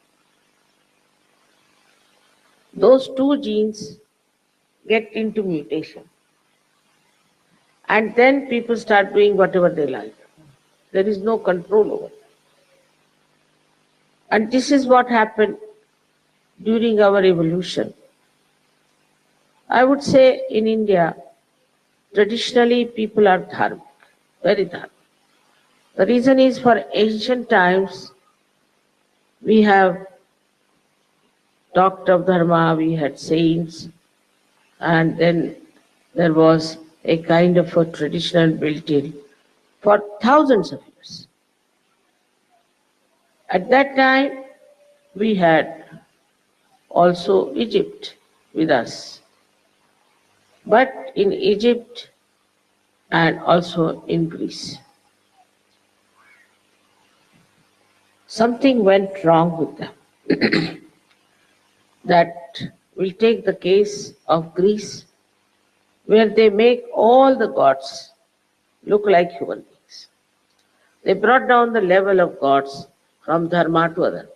Those 2 genes get into mutation. And then people start doing whatever they like. There is no control over it. And this is what happened during our evolution. I would say in India, traditionally people are dharmic, very dharmic. The reason is, for ancient times, we have talked of dharma, we had saints, and then there was a kind of a tradition built in for thousands of years. At that time, we had also Egypt with us. But in Egypt and also in Greece, something went wrong with them. That will take the case of Greece, where they make all the gods look like human beings. They brought down the level of gods from dharma to adharma.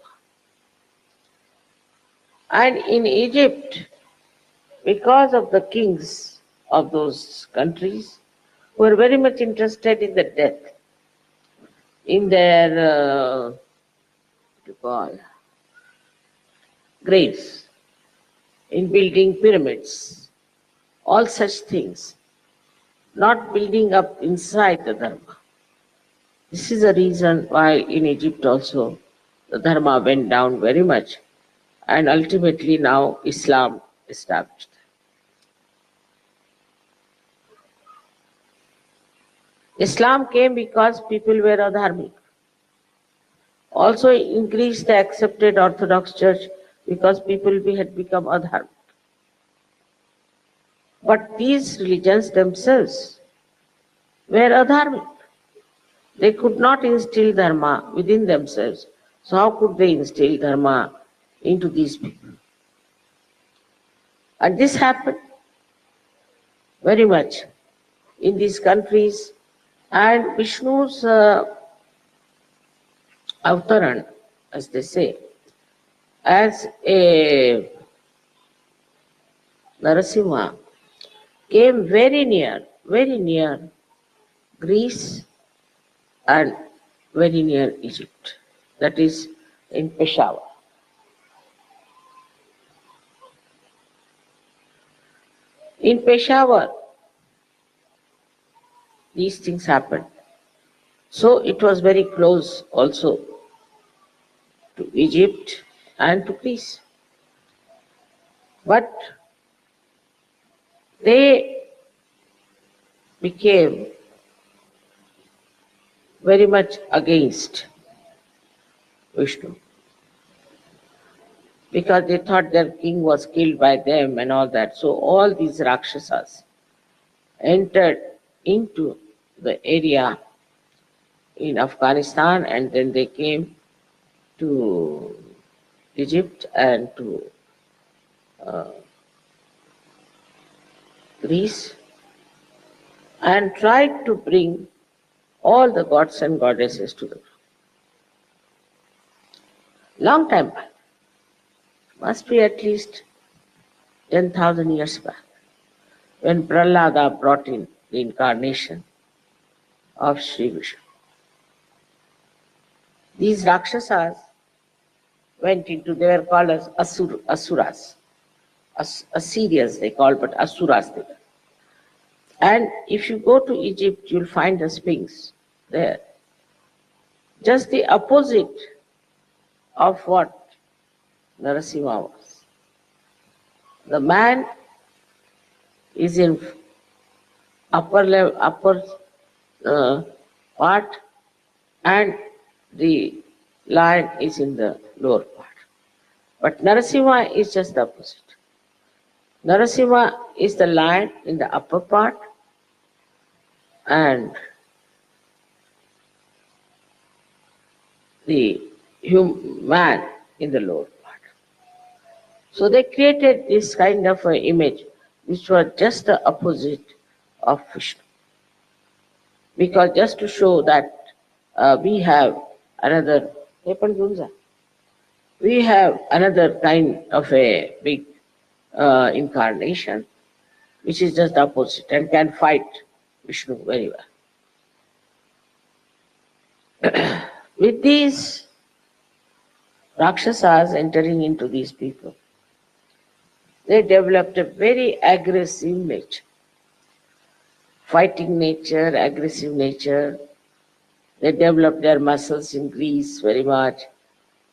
And in Egypt, because of the kings of those countries who were very much interested in the death, in their what you call graves, in building pyramids, all such things, not building up inside the dharma. This is the reason why in Egypt also the dharma went down very much, and ultimately now Islam established. Islam came because people were adharmic. Also in Greece they accepted Orthodox Church because people had become adharmic. But these religions themselves were adharmic. They could not instill dharma within themselves. So how could they instill dharma into these people? And this happened very much in these countries. And Vishnu's avtaran, as they say, as a Narasimha, came very near Greece and very near Egypt, that is in Peshawar. In Peshawar, these things happened. So it was very close also to Egypt and to Greece. But they became very much against Vishnu because they thought their king was killed by them and all that. So all these Rakshasas entered into the area in Afghanistan, and then they came to Egypt and to Greece and tried to bring all the gods and goddesses to the ground. Long time back, must be at least 10,000 years back, when Prahlada brought in the incarnation of Sri Vishnu. These Rakshasas went into, they were called as Asuras. Assyrians they called, but Asuras they were. And if you go to Egypt, you'll find the Sphinx there. Just the opposite of what Narasimha was. The man is in upper part, and the lion is in the lower part. But Narasimha is just the opposite. Narasimha is the lion in the upper part, and the man in the lower part. So they created this kind of an image which was just the opposite of Vishnu. Because just to show that we have another kind of a big incarnation which is just the opposite and can fight Vishnu very well. With these Rakshasas entering into these people, they developed a very aggressive nature. Fighting nature, aggressive nature. They developed their muscles in Greece very much.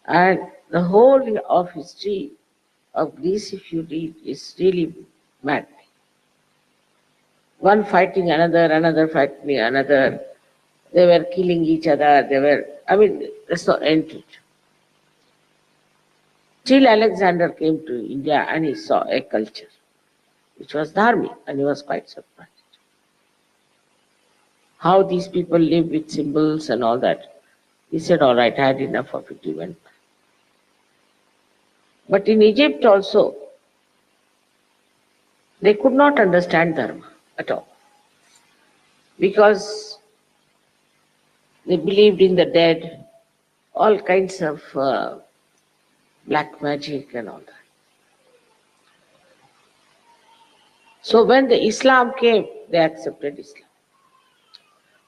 And the whole of history of Greece, if you read, is really maddening. One fighting another, another fighting another. They were killing each other. There's no end to it. Still Alexander came to India and he saw a culture which was dharmic, and he was quite surprised. How these people live with symbols and all that. He said, all right, I had enough of it, he went back. But in Egypt also, they could not understand dharma at all, because they believed in the dead, all kinds of black magic and all that. So when the Islam came, they accepted Islam.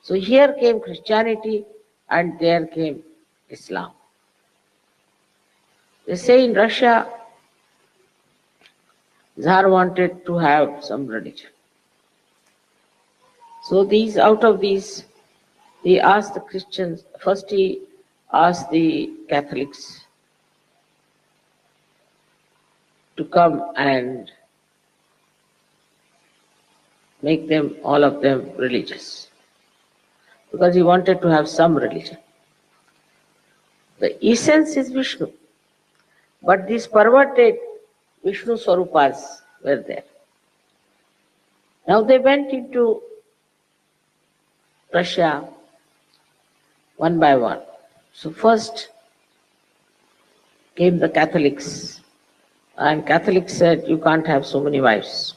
So here came Christianity and there came Islam. They say in Russia, Tsar wanted to have some religion. So out of these, he asked the Christians, first he asked the Catholics to come and make them, all of them, religious, because he wanted to have some religion. The essence is Vishnu, but these perverted Vishnu Swarupas were there. Now they went into Russia one by one. So first came the Catholics, and Catholics said, you can't have so many wives.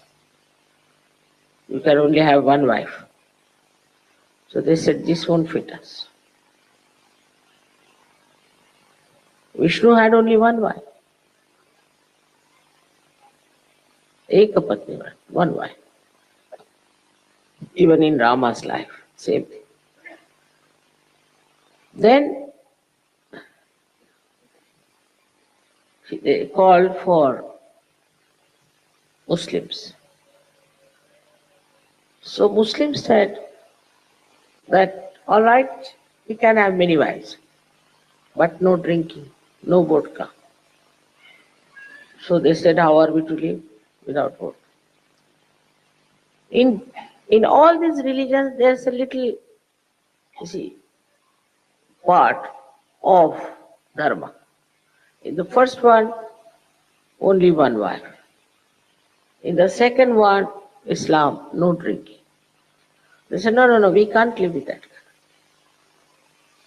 You can only have one wife. So they said, this won't fit us. Vishnu had only one wife. Ekapatni, one wife. Even in Rama's life, same thing. Then they called for Muslims. So Muslims said that, all right, we can have many wives, but no drinking, no vodka. So they said, how are we to live without vodka? In all these religions, there's a little, part of dharma. In the first one, only one wife. In the second one, Islam, no drinking. They said, no, we can't live with that.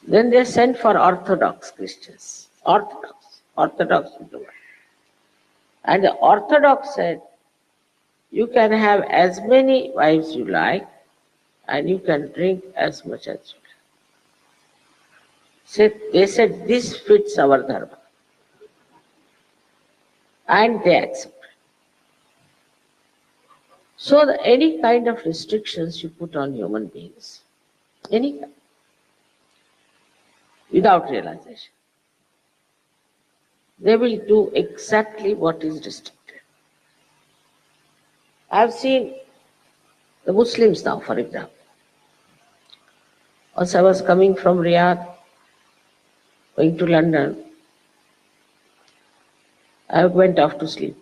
Then they sent for Orthodox Christians. Orthodox is the word. And the Orthodox said, you can have as many wives you like, and you can drink as much as you like. They said, this fits our dharma. And they accepted. So any kind of restrictions you put on human beings, any kind, without realization, they will do exactly what is restricted. I have seen the Muslims now, for example. Once I was coming from Riyadh, going to London, I went off to sleep.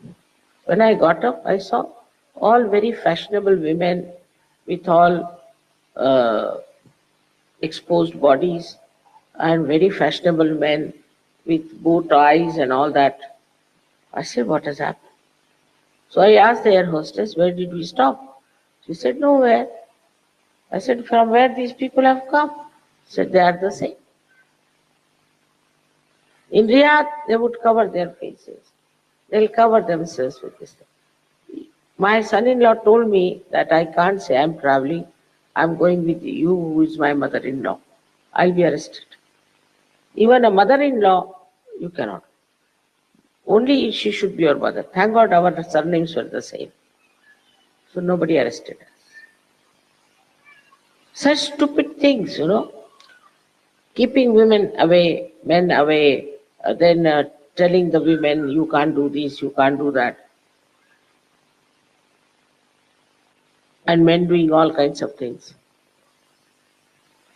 When I got up, I saw all very fashionable women with all exposed bodies, and very fashionable men with bow ties and all that. I said, what has happened? So I asked the air hostess, where did we stop? She said, nowhere. I said, from where these people have come? She said, they are the same. In Riyadh, they would cover their faces. They'll cover themselves with this thing. My son-in-law told me that I can't say I'm traveling. I'm going with you, who is my mother-in-law. I'll be arrested. Even a mother-in-law, you cannot. Only she should be your mother. Thank God our surnames were the same. So nobody arrested us. Such stupid things, Keeping women away, men away, then telling the women, you can't do this, you can't do that. And men doing all kinds of things.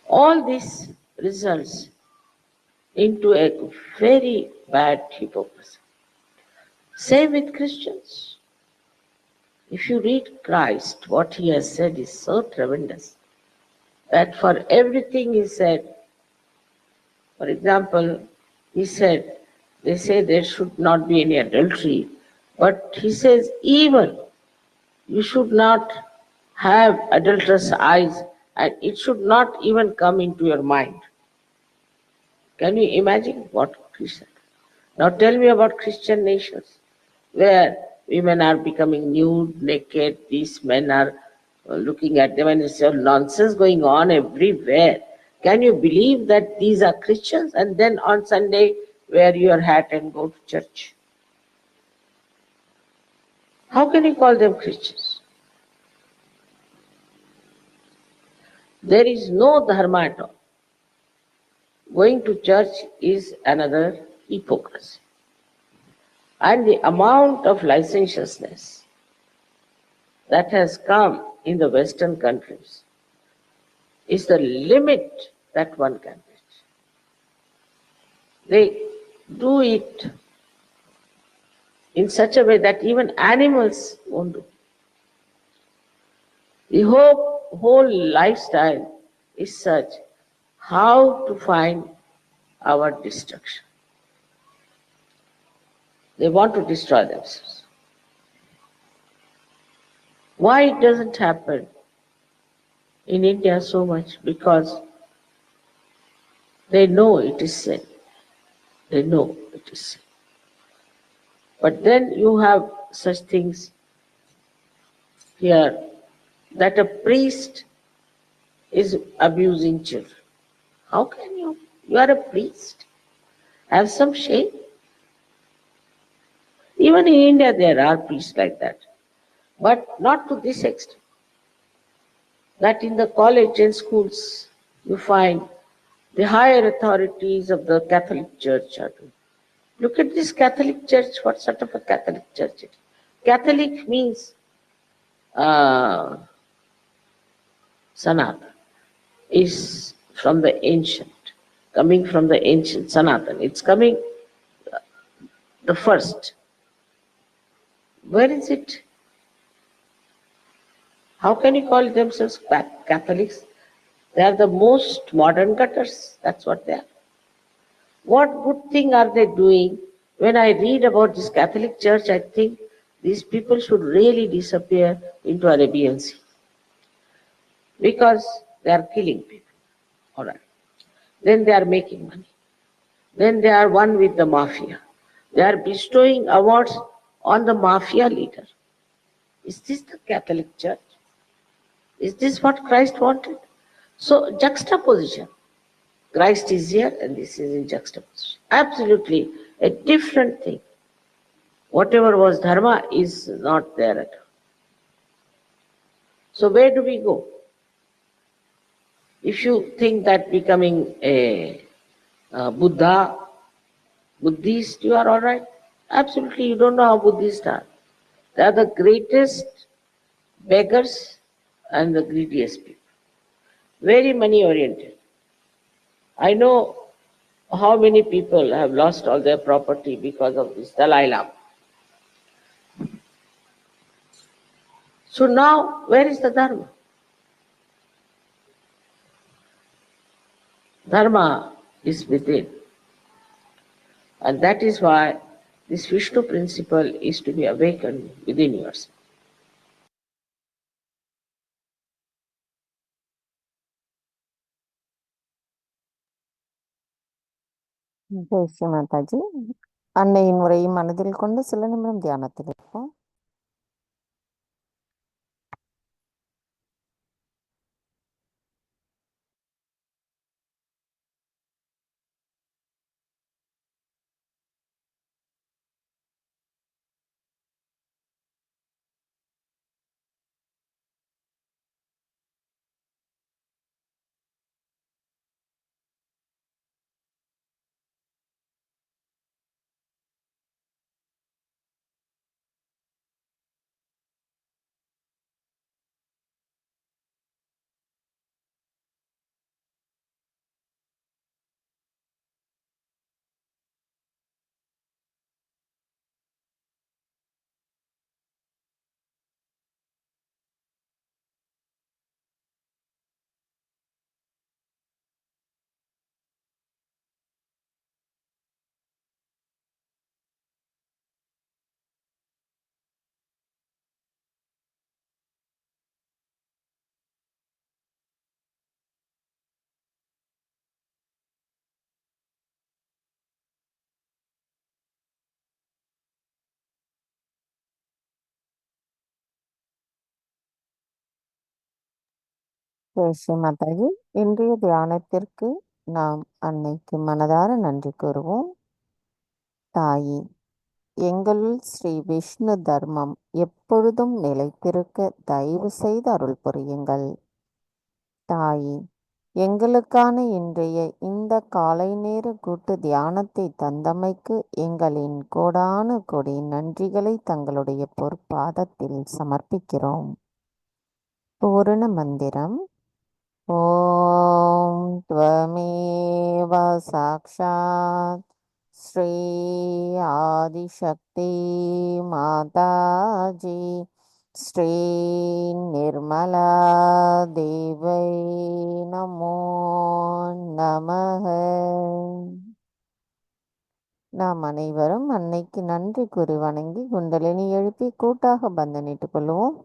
All this results into a very bad hypocrisy. Same with Christians. If you read Christ, what he has said is so tremendous that for everything he said, for example, he said They say there should not be any adultery, but he says even you should not have adulterous eyes, and it should not even come into your mind. Can you imagine what Christian? Now tell me about Christian nations where women are becoming nude, naked, these men are looking at them, and it's all nonsense going on everywhere. Can you believe that these are Christians? And then on Sunday, wear your hat and go to church. How can you call them Christians? There is no dharma at all. Going to church is another hypocrisy. And the amount of licentiousness that has come in the Western countries is the limit that one can reach. They do it in such a way that even animals won't do. The whole lifestyle is such how to find our destruction. They want to destroy themselves. Why it doesn't happen in India so much? Because they know it is sin. They know it is sin. But then you have such things here that a priest is abusing children. How can you? You are a priest. Have some shame. Even in India there are priests like that. But not to this extent. That in the college and schools you find the higher authorities of the Catholic Church are doing. Look at this Catholic Church, what sort of a Catholic Church it is. Catholic means Sanatana, is from the ancient, coming from the ancient Sanatana. It's coming the first. Where is it? How can you call themselves Catholics? They are the most modern gutters. That's what they are. What good thing are they doing? When I read about this Catholic Church, I think these people should really disappear into Arabian Sea. Because they are killing people. All right. Then they are making money. Then they are one with the mafia. They are bestowing awards on the mafia leader. Is this the Catholic Church? Is this what Christ wanted? So juxtaposition. Christ is here and this is in juxtaposition. Absolutely a different thing. Whatever was dharma is not there at all. So where do we go? If you think that becoming a Buddhist, you are all right. Absolutely, you don't know how Buddhists are. They are the greatest beggars and the greediest people. Very money oriented. I know how many people have lost all their property because of this Dalai Lama. So now, where is the Dharma? Dharma is within. And that is why this Vishnu principle is to be awakened within yourself. Jai Sri Mataji. அன்னையின் உரையை மனதில் கொண்டு சில நிமிடம் தியானத்தில் இருப்போம். ஜெய் ஸ்ரீ மாதாஜி. இன்றைய தியானத்திற்கு நாம் அன்னைக்கு மனதார நன்றி கூறுவோம். தாயே, எங்களுள் ஸ்ரீ விஷ்ணு தர்மம் எப்பொழுதும் நிலைத்திருக்க தயவு செய்து அருள் புரியுங்கள். தாயே, எங்களுக்கான இன்றைய இந்த காலை நேர கூட்டு தியானத்தை தந்தமைக்கு எங்களின் கோடான கோடி நன்றிகளை தங்களுடைய பொற்பாதத்தில் சமர்ப்பிக்கிறோம். பூரண மந்திரம். ஓம் த்வமேவ சாக்ஷாத் ஸ்ரீ ஆதிசக்தி மாதாஜி ஸ்ரீ நிர்மலா தேவை நமோ நமः. நாம் அனைவரும் அன்னைக்கு நன்றி கூறி வணங்கி குண்டலினி எழுப்பி கூட்டாக பந்தனிட்டுக் கொள்வோம்.